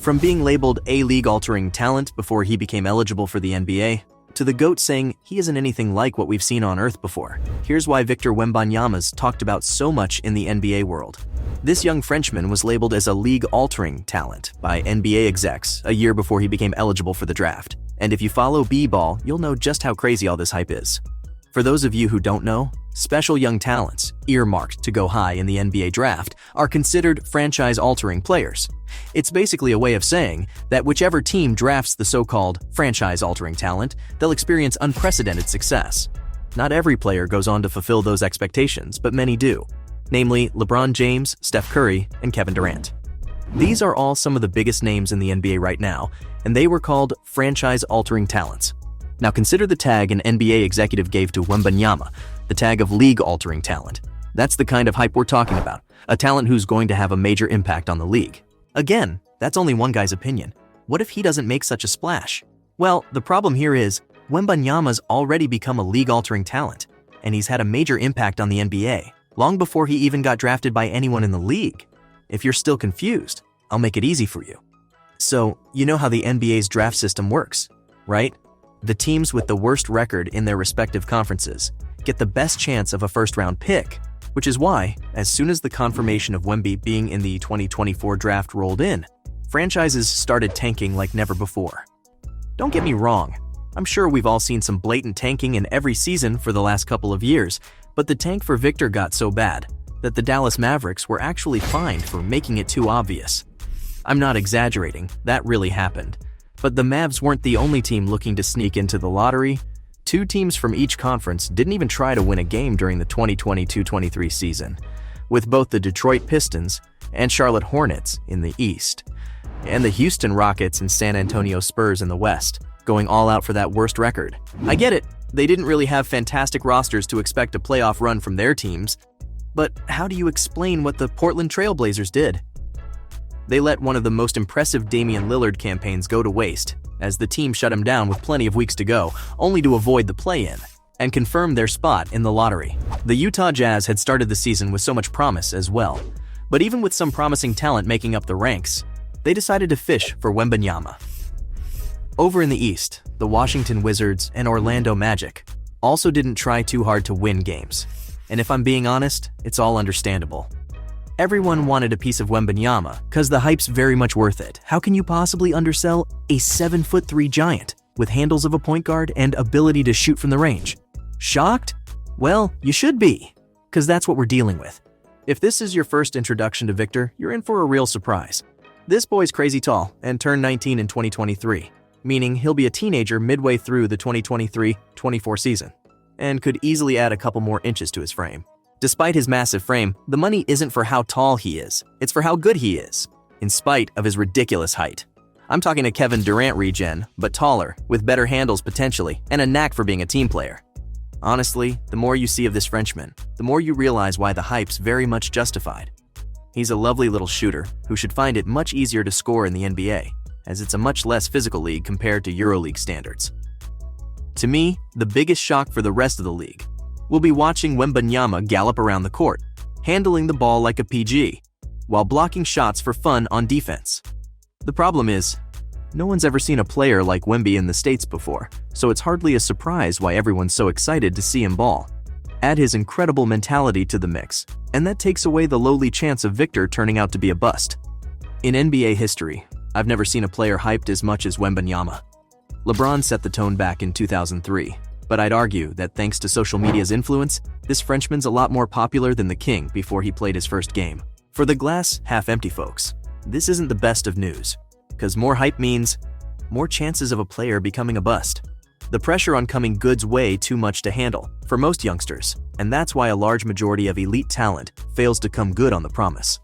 From being labeled a league-altering talent before he became eligible for the NBA, to the GOAT saying he isn't anything like what we've seen on Earth before. Here's why Victor Wembanyama's talked about so much in the NBA world. This young Frenchman was labeled as a league-altering talent by NBA execs a year before he became eligible for the draft. And if you follow B-ball, you'll know just how crazy all this hype is. For those of you who don't know, special young talents, earmarked to go high in the NBA draft, are considered franchise-altering players. It's basically a way of saying that whichever team drafts the so-called franchise-altering talent, they'll experience unprecedented success. Not every player goes on to fulfill those expectations, but many do. Namely, LeBron James, Steph Curry, and Kevin Durant. These are all some of the biggest names in the NBA right now, and they were called franchise-altering talents. Now consider the tag an NBA executive gave to Wembanyama, the tag of league-altering talent. That's the kind of hype we're talking about, a talent who's going to have a major impact on the league. Again, that's only one guy's opinion. What if he doesn't make such a splash? Well, the problem here is, Wembanyama's already become a league-altering talent, and he's had a major impact on the NBA, long before he even got drafted by anyone in the league. If you're still confused, I'll make it easy for you. So, you know how the NBA's draft system works, right? The teams with the worst record in their respective conferences get the best chance of a first-round pick, which is why, as soon as the confirmation of Wemby being in the 2024 draft rolled in, franchises started tanking like never before. Don't get me wrong, I'm sure we've all seen some blatant tanking in every season for the last couple of years, but the tank for Victor got so bad that the Dallas Mavericks were actually fined for making it too obvious. I'm not exaggerating, that really happened. But the Mavs weren't the only team looking to sneak into the lottery. Two teams from each conference didn't even try to win a game during the 2022-23 season, with both the Detroit Pistons and Charlotte Hornets in the East, and the Houston Rockets and San Antonio Spurs in the West, going all out for that worst record. I get it, they didn't really have fantastic rosters to expect a playoff run from their teams, but how do you explain what the Portland Trail Blazers did? They let one of the most impressive Damian Lillard campaigns go to waste, as the team shut him down with plenty of weeks to go, only to avoid the play-in and confirm their spot in the lottery. The Utah Jazz had started the season with so much promise as well, but even with some promising talent making up the ranks, they decided to fish for Wembanyama. Over in the East, the Washington Wizards and Orlando Magic also didn't try too hard to win games, and if I'm being honest, it's all understandable. Everyone wanted a piece of Wembanyama, cause the hype's very much worth it. How can you possibly undersell a 7'3" giant with handles of a point guard and ability to shoot from the range? Shocked? Well, you should be, cause that's what we're dealing with. If this is your first introduction to Victor, you're in for a real surprise. This boy's crazy tall and turned 19 in 2023, meaning he'll be a teenager midway through the 2023-24 season, and could easily add a couple more inches to his frame. Despite his massive frame, the money isn't for how tall he is, it's for how good he is, in spite of his ridiculous height. I'm talking a Kevin Durant regen, but taller, with better handles potentially, and a knack for being a team player. Honestly, the more you see of this Frenchman, the more you realize why the hype's very much justified. He's a lovely little shooter who should find it much easier to score in the NBA, as it's a much less physical league compared to EuroLeague standards. To me, the biggest shock for the rest of the league will be watching Wembanyama gallop around the court, handling the ball like a PG, while blocking shots for fun on defense. The problem is, no one's ever seen a player like Wemby in the States before, so it's hardly a surprise why everyone's so excited to see him ball. Add his incredible mentality to the mix, and that takes away the lowly chance of Victor turning out to be a bust. In NBA history, I've never seen a player hyped as much as Wembanyama. LeBron set the tone back in 2003. But I'd argue that thanks to social media's influence, this Frenchman's a lot more popular than the King before he played his first game. For the glass half-empty folks, this isn't the best of news, because more hype means more chances of a player becoming a bust. The pressure on coming good's way too much to handle for most youngsters, and that's why a large majority of elite talent fails to come good on the promise.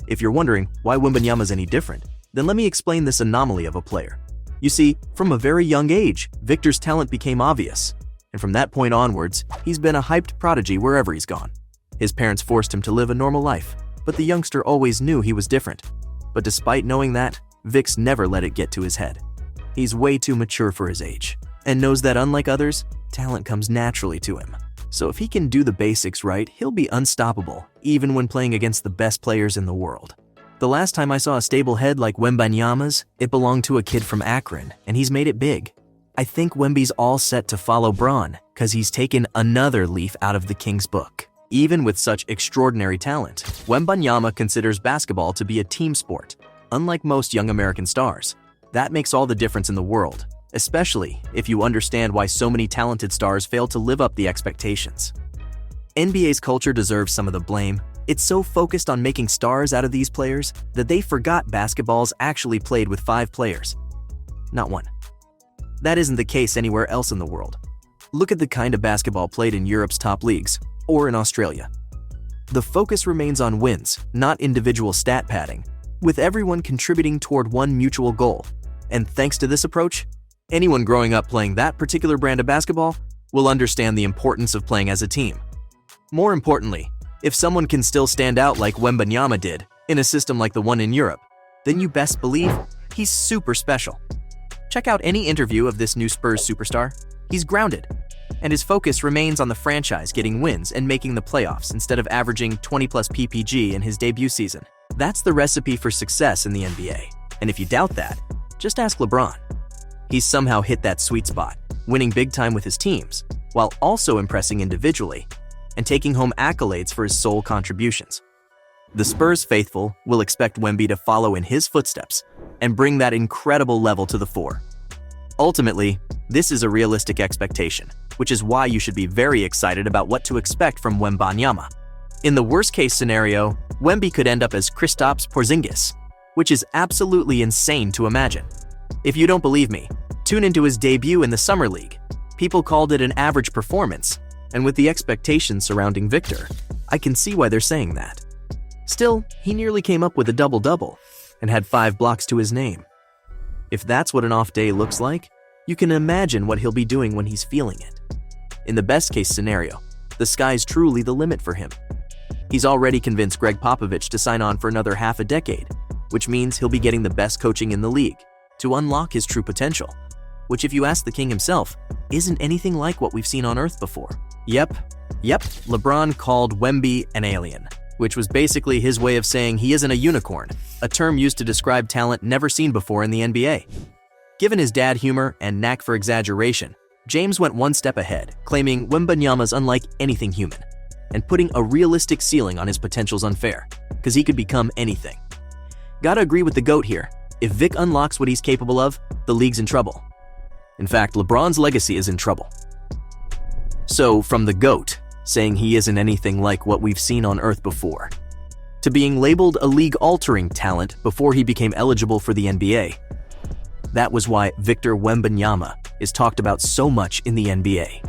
If you're wondering why Wembanyama's any different, then let me explain this anomaly of a player. You see, from a very young age, Victor's talent became obvious. And from that point onwards, he's been a hyped prodigy wherever he's gone. His parents forced him to live a normal life, but the youngster always knew he was different. But despite knowing that, Vic's never let it get to his head. He's way too mature for his age, and knows that unlike others, talent comes naturally to him. So if he can do the basics right, he'll be unstoppable, even when playing against the best players in the world. The last time I saw a stable head like Wembanyama's, it belonged to a kid from Akron, and he's made it big. I think Wemby's all set to follow Bron, cause he's taken another leaf out of the King's book. Even with such extraordinary talent, Wembanyama considers basketball to be a team sport, unlike most young American stars. That makes all the difference in the world, especially if you understand why so many talented stars fail to live up the expectations. NBA's culture deserves some of the blame. It's so focused on making stars out of these players that they forgot basketball's actually played with 5 players, not 1. That isn't the case anywhere else in the world. Look at the kind of basketball played in Europe's top leagues, or in Australia. The focus remains on wins, not individual stat padding, with everyone contributing toward one mutual goal. And thanks to this approach, anyone growing up playing that particular brand of basketball will understand the importance of playing as a team. More importantly, if someone can still stand out like Wembanyama did in a system like the one in Europe, then you best believe he's super special. Check out any interview of this new Spurs superstar. He's grounded, and his focus remains on the franchise getting wins and making the playoffs instead of averaging 20+ PPG in his debut season. That's the recipe for success in the NBA. And if you doubt that, just ask LeBron. He's somehow hit that sweet spot, winning big time with his teams, while also impressing individually and taking home accolades for his sole contributions. The Spurs faithful will expect Wemby to follow in his footsteps and bring that incredible level to the fore. Ultimately, this is a realistic expectation, which is why you should be very excited about what to expect from Wembanyama. In the worst-case scenario, Wemby could end up as Kristaps Porzingis, which is absolutely insane to imagine. If you don't believe me, tune into his debut in the Summer League. People called it an average performance, and with the expectations surrounding Victor, I can see why they're saying that. Still, he nearly came up with a double-double and had 5 blocks to his name. If that's what an off day looks like, you can imagine what he'll be doing when he's feeling it. In the best-case scenario, the sky's truly the limit for him. He's already convinced Greg Popovich to sign on for another half a decade, which means he'll be getting the best coaching in the league to unlock his true potential, which, if you ask the King himself, isn't anything like what we've seen on Earth before. Yep, LeBron called Wemby an alien, which was basically his way of saying he isn't a unicorn, a term used to describe talent never seen before in the NBA. Given his dad humor and knack for exaggeration, James went one step ahead, claiming Wembanyama's unlike anything human, and putting a realistic ceiling on his potential's unfair, because he could become anything. Gotta agree with the GOAT here. If Vic unlocks what he's capable of, the league's in trouble. In fact, LeBron's legacy is in trouble. So, from the GOAT, saying he isn't anything like what we've seen on Earth before, to being labeled a league-altering talent before he became eligible for the NBA. That was why Victor Wembanyama is talked about so much in the NBA.